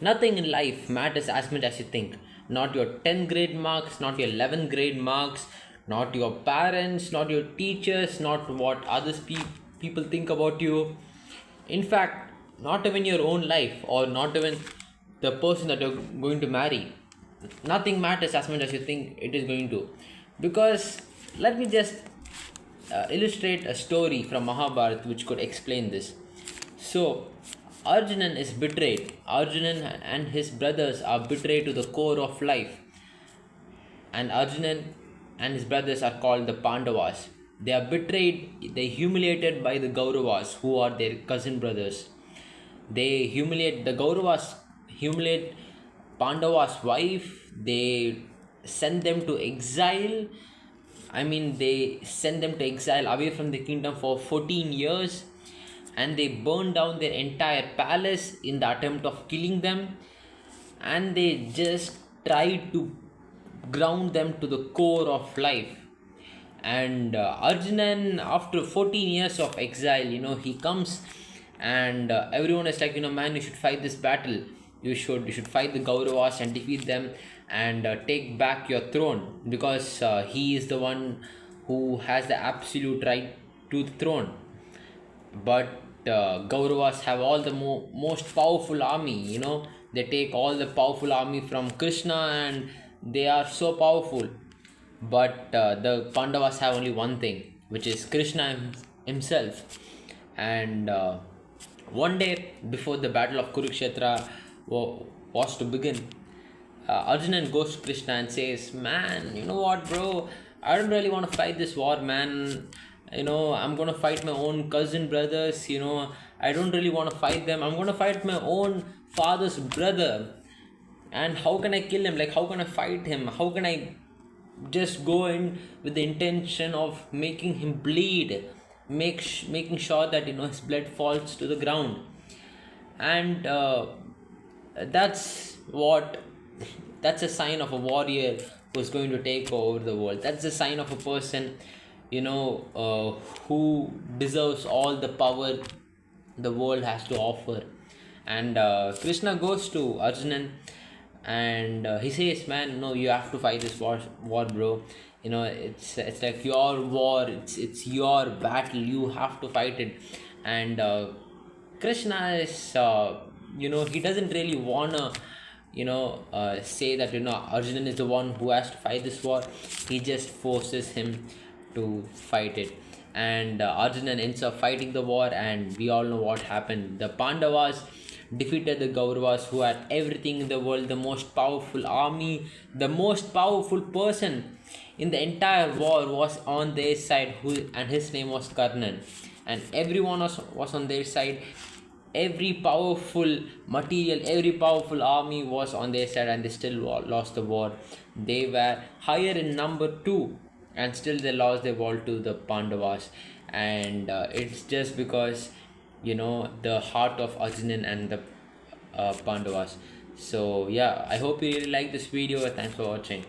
Nothing in life matters as much as you think. Not your 10th grade marks, not your 11th grade marks, not your parents, not your teachers, not what people think about you. In fact, not even your own life, or not even the person that you're going to marry. Nothing matters as much as you think it is going to. Because let me just illustrate a story from Mahabharata which could explain this. So, Arjunan is betrayed. Arjunan and his brothers are betrayed to the core of life. And Arjunan and his brothers are called the Pandavas. They are betrayed, they humiliated by the Kauravas, who are their cousin brothers. The Kauravas humiliate Pandava's wife, they send them to exile. They send them to exile away from the kingdom for 14 years, and they burn down their entire palace in the attempt of killing them, and they just try to ground them to the core of life. And Arjunan, after 14 years of exile, he comes, and everyone is like, man, you should fight this battle. You should fight the Kauravas and defeat them, and take back your throne, because he is the one who has the absolute right to the throne. But Kauravas have all the most powerful army. They take all the powerful army from Krishna, and they are so powerful. But the Pandavas have only one thing, which is Krishna himself. And one day before the battle of Kurukshetra was to begin, Arjunan goes to Krishna and says, "Man, you know what, bro? I don't really want to fight this war, man. I'm gonna fight my own cousin brothers. I don't really want to fight them. I'm gonna fight my own father's brother. And how can I kill him? Like, how can I fight him? How can I just go in with the intention of making him bleed, making sure that his blood falls to the ground?" And that's what that's a sign of a warrior who's going to take over the world. That's a sign of a person, who deserves all the power the world has to offer. And Krishna goes to Arjunan, and he says, "Man, no, you have to fight this war, bro. It's like your war. It's your battle. You have to fight it." And Krishna is, he doesn't really wanna, say that Arjunan is the one who has to fight this war. He just forces him to fight it, and Arjunan ends up fighting the war, and we all know what happened. The Pandavas defeated the Kauravas, who had everything in the world, the most powerful army, the most powerful person in the entire war was on their side, and his name was Karnan, and everyone was on their side. Every powerful material, every powerful army was on their side, and they still lost the war. They were higher in number too, and still they lost their war to the Pandavas. And it's just because the heart of Arjunan and the Pandavas. So yeah, I hope you really like this video. Thanks for watching.